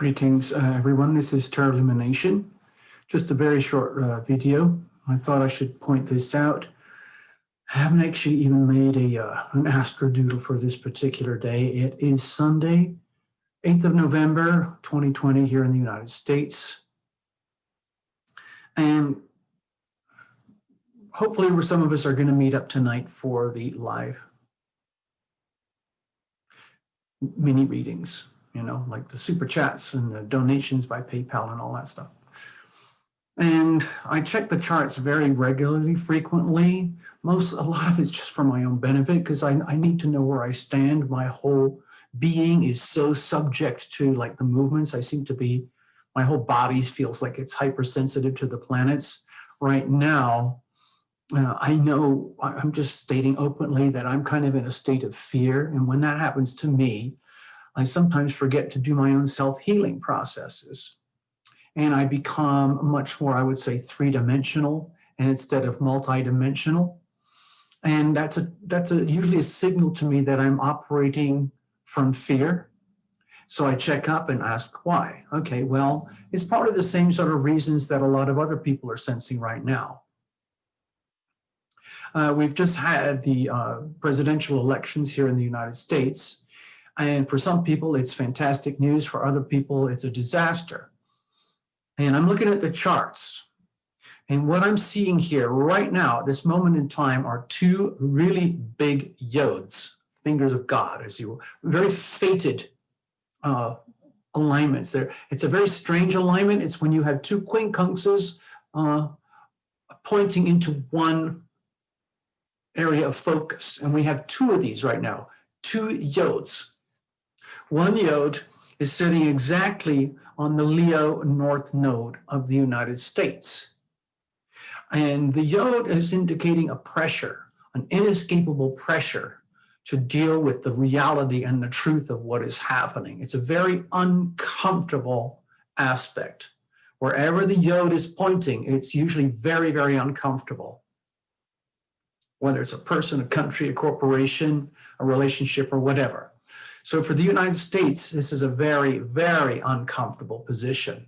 Greetings, everyone. This is Tarot Illumination. Just a very short video. I thought I should point this out. I haven't actually even made an astrodoodle for this particular day. It is Sunday, 8th of November, 2020 here in the United States. And hopefully some of us are going to meet up tonight for the live mini readings, you know, like the super chats and the donations by PayPal and all that stuff. And I check the charts very regularly, frequently. A lot of it's just for my own benefit because I need to know where I stand. My whole being is so subject to like the movements. My whole body feels like it's hypersensitive to the planets. Right now, I know I'm just stating openly that I'm kind of in a state of fear. And when that happens to me, I sometimes forget to do my own self-healing processes. And I become much more, I would say, three-dimensional and instead of multi-dimensional. And that's usually a signal to me that I'm operating from fear. So I check up and ask why. Okay, well, it's probably the same sort of reasons that a lot of other people are sensing right now. We've just had the presidential elections here in the United States. And for some people, it's fantastic news. For other people, it's a disaster. And I'm looking at the charts. And what I'm seeing here right now, at this moment in time, are two really big yods, fingers of God, as you will, very fated alignments there. It's a very strange alignment. It's when you have two quincunxes pointing into one area of focus. And we have two of these right now, two yods. One yod is sitting exactly on the Leo North Node of the United States. And the yod is indicating a pressure, an inescapable pressure to deal with the reality and the truth of what is happening. It's a very uncomfortable aspect. Wherever the yod is pointing, it's usually very, very uncomfortable. Whether it's a person, a country, a corporation, a relationship, or whatever. So for the United States, this is a very, very uncomfortable position.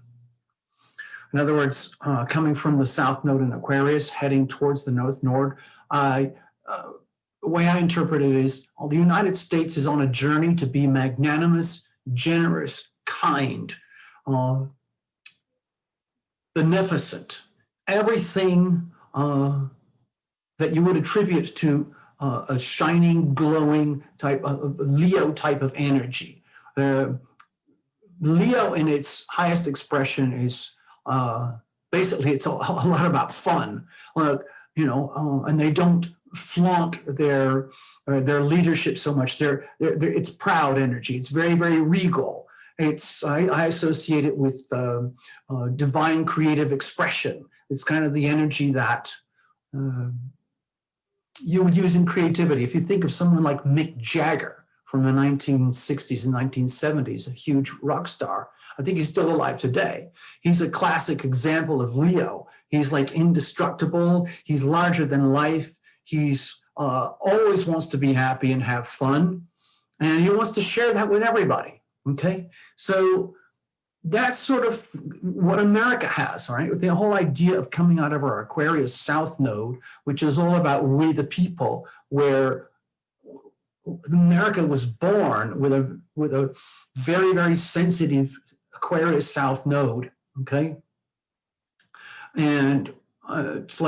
In other words, coming from the South Node in Aquarius, heading towards the North Node, the way I interpret it is, the United States is on a journey to be magnanimous, generous, kind, beneficent. Everything that you would attribute to a shining, glowing type of Leo type of energy. Leo in its highest expression is basically it's a lot about fun, and they don't flaunt their leadership so much. It's proud energy. It's very, very regal. I associate it with divine creative expression. It's kind of the energy that you would use in creativity. If you think of someone like Mick Jagger from the 1960s and 1970s, a huge rock star, I think he's still alive today. He's a classic example of Leo. He's like indestructible. He's larger than life. He's always wants to be happy and have fun. And he wants to share that with everybody, okay? So that's sort of what America has, right? With the whole idea of coming out of our Aquarius South Node, which is all about we the people, where America was born with a very, very sensitive Aquarius South Node, okay? And it's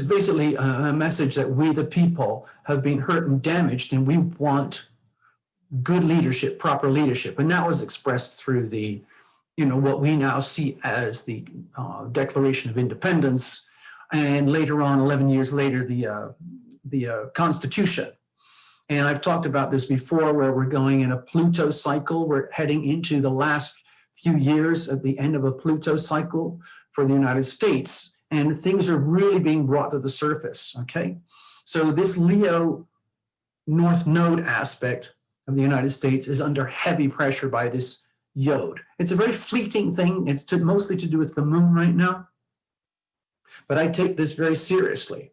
basically a message that we the people have been hurt and damaged, and we want good leadership, proper leadership. And that was expressed through the, what we now see as the Declaration of Independence. And later on, 11 years later, the Constitution. And I've talked about this before, where we're going in a Pluto cycle. We're heading into the last few years at the end of a Pluto cycle for the United States. And things are really being brought to the surface, okay? So this Leo North Node aspect of the United States is under heavy pressure by this yod. It's a very fleeting thing. It's mostly to do with the moon right now. But I take this very seriously.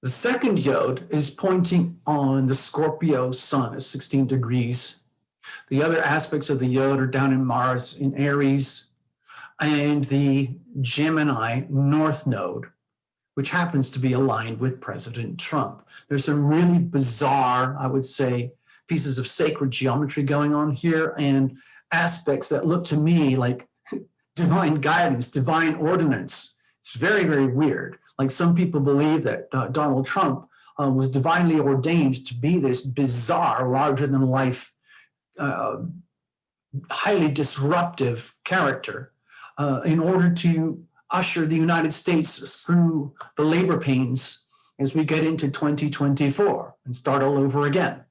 The second yod is pointing on the Scorpio sun at 16 degrees. The other aspects of the yod are down in Mars in Aries, and the Gemini North Node, which happens to be aligned with President Trump. There's some really bizarre, I would say, pieces of sacred geometry going on here and aspects that look to me like divine guidance, divine ordinance. It's very, very weird. Like some people believe that Donald Trump was divinely ordained to be this bizarre, larger than life, highly disruptive character in order to usher the United States through the labor pains as we get into 2024 and start all over again.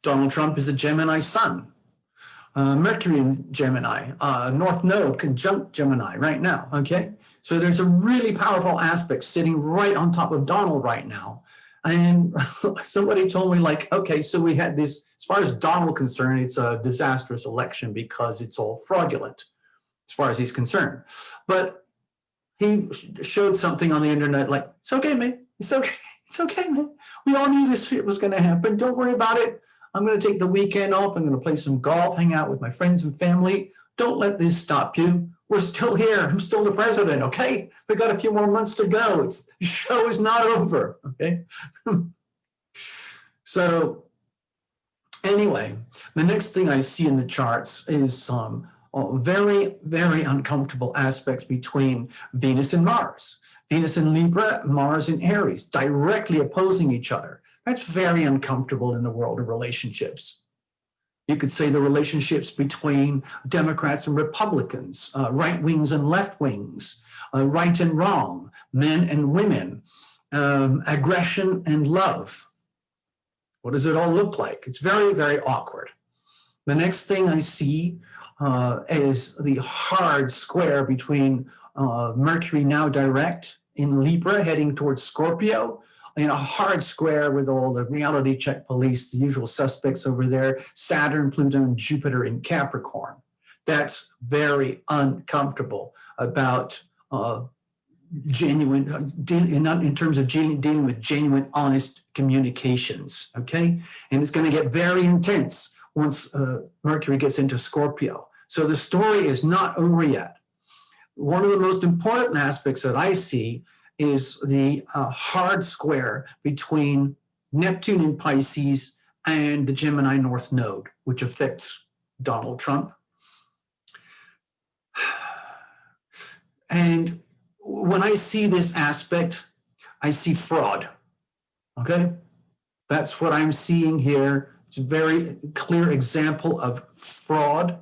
Donald Trump is a Gemini sun. Mercury in Gemini, North Node conjunct Gemini right now, okay? So there's a really powerful aspect sitting right on top of Donald right now. And somebody told me like, okay, so we had this, as far as Donald concerned, it's a disastrous election because it's all fraudulent as far as he's concerned. But he showed something on the internet like, it's okay, man, it's okay, it's okay, man. We all knew this shit was gonna happen, don't worry about it. I'm going to take the weekend off. I'm going to play some golf, hang out with my friends and family. Don't let this stop you. We're still here. I'm still the president, okay? We got a few more months to go. The show is not over, okay? So anyway, the next thing I see in the charts is some very, very uncomfortable aspects between Venus and Mars. Venus in Libra, Mars in Aries, directly opposing each other. That's very uncomfortable in the world of relationships. You could say the relationships between Democrats and Republicans, right wings and left wings, right and wrong, men and women, aggression and love. What does it all look like? It's very, very awkward. The next thing I see is the hard square between Mercury now direct in Libra heading towards Scorpio, in a hard square with all the reality check police, the usual suspects over there, Saturn, Pluto, and Jupiter in Capricorn. That's very uncomfortable about genuine, in terms of dealing with genuine, honest communications, okay? And it's going to get very intense once Mercury gets into Scorpio. So the story is not over yet. One of the most important aspects that I see is the hard square between Neptune in Pisces and the Gemini North Node, which affects Donald Trump. And when I see this aspect, I see fraud, okay? That's what I'm seeing here. It's a very clear example of fraud,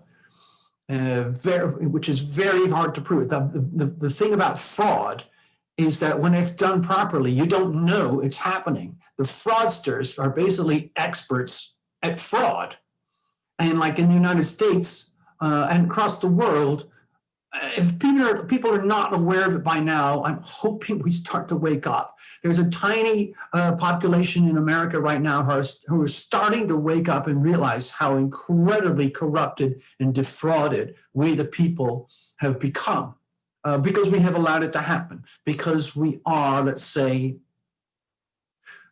which is very hard to prove. The thing about fraud is that when it's done properly, you don't know it's happening. The fraudsters are basically experts at fraud. And like in the United States and across the world, if people are not aware of it by now, I'm hoping we start to wake up. There's a tiny population in America right now who are starting to wake up and realize how incredibly corrupted and defrauded we the people have become. Because we have allowed it to happen, because we are, let's say,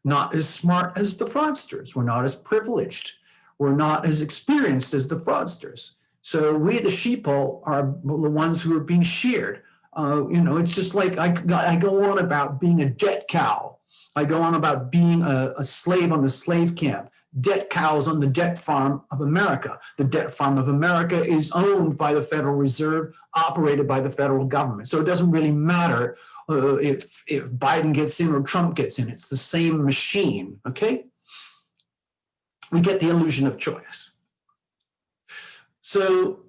not as smart as the fraudsters. We're not as privileged. We're not as experienced as the fraudsters. So we, the sheeple, are the ones who are being sheared. It's just like I go on about being a debt cow. I go on about being a slave on the slave camp. Debt cows on the debt farm of America. The debt farm of America is owned by the Federal Reserve, operated by the federal government. So it doesn't really matter if Biden gets in or Trump gets in. It's the same machine, okay? We get the illusion of choice. So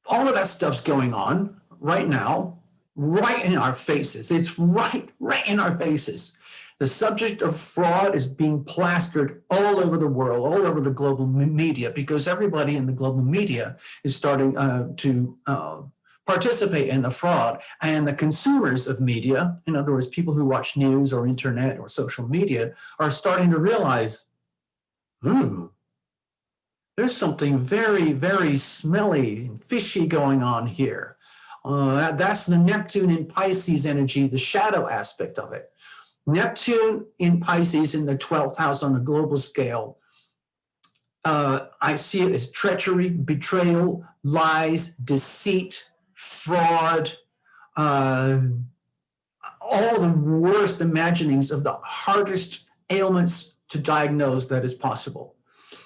all of that stuff's going on right now, right in our faces. It's right in our faces. The subject of fraud is being plastered all over the world, all over the global media, because everybody in the global media is starting to participate in the fraud. And the consumers of media, in other words, people who watch news or internet or social media, are starting to realize, there's something very, very smelly and fishy going on here. That's the Neptune in Pisces energy, the shadow aspect of it. Neptune in Pisces in the 12th house on the global scale. I see it as treachery, betrayal, lies, deceit, fraud, all the worst imaginings of the hardest ailments to diagnose that is possible.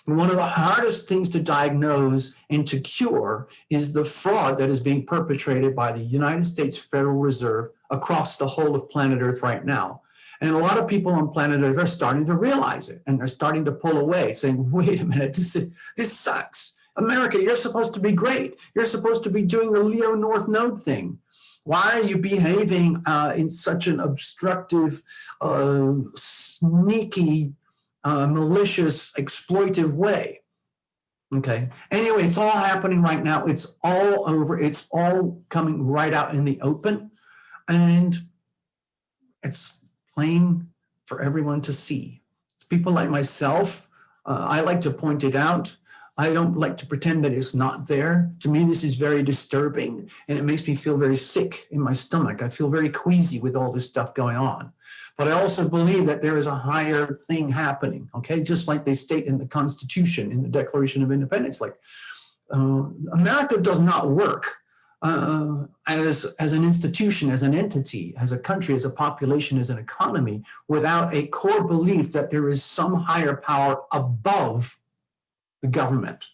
And one of the hardest things to diagnose and to cure is the fraud that is being perpetrated by the United States Federal Reserve across the whole of planet Earth right now. And a lot of people on planet Earth are starting to realize it, and they're starting to pull away, saying, wait a minute, this sucks. America, you're supposed to be great. You're supposed to be doing the Leo North Node thing. Why are you behaving in such an obstructive, sneaky, malicious, exploitive way? Okay. Anyway, it's all happening right now. It's all over. It's all coming right out in the open. And it's plain for everyone to see. It's people like myself. I like to point it out. I don't like to pretend that it's not there. To me, this is very disturbing, and it makes me feel very sick in my stomach. I feel very queasy with all this stuff going on. But I also believe that there is a higher thing happening, okay? Just like they state in the Constitution, in the Declaration of Independence, like America does not work as an institution, as an entity, as a country, as a population, as an economy, without a core belief that there is some higher power above the government,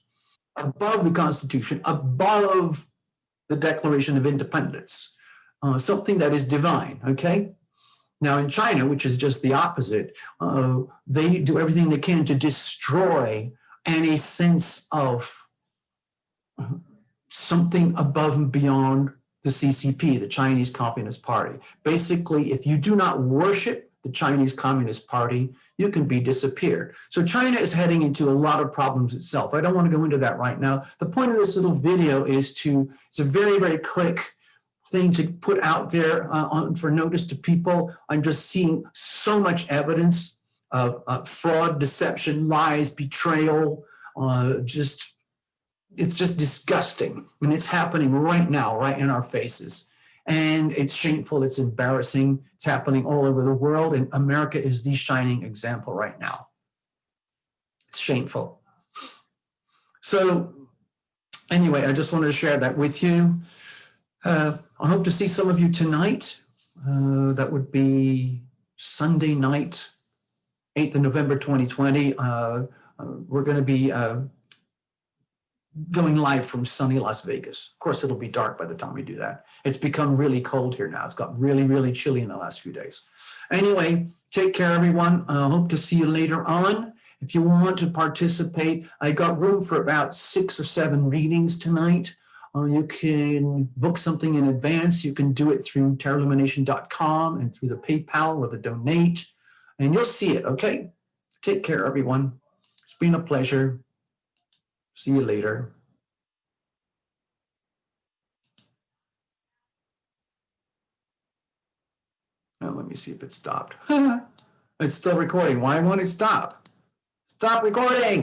above the Constitution, above the Declaration of Independence, something that is divine, okay? Now in China, which is just the opposite, they do everything they can to destroy any sense of something above and beyond the CCP, the Chinese Communist Party. Basically, if you do not worship the Chinese Communist Party, you can be disappeared. So China is heading into a lot of problems itself. I don't want to go into that right now. The point of this little video is it's a very, very quick thing to put out there for notice to people. I'm just seeing so much evidence of fraud, deception, lies, betrayal, it's just disgusting. And it's happening right now, right in our faces. And it's shameful, it's embarrassing, it's happening all over the world, and America is the shining example right now. It's shameful. So anyway, I just wanted to share that with you. I hope to see some of you tonight. That would be Sunday night, 8th of November, 2020. We're going to be going live from sunny Las Vegas. Of course, it'll be dark by the time we do that. It's become really cold here now. It's got really, really chilly in the last few days. Anyway, take care, everyone. Hope to see you later on. If you want to participate, I got room for about 6 or 7 readings tonight. You can book something in advance. You can do it through tarotlumination.com and through the PayPal or the donate, and you'll see it, okay? Take care, everyone. It's been a pleasure. See you later. Now, let me see if it stopped. It's still recording. Why won't it stop? Stop recording.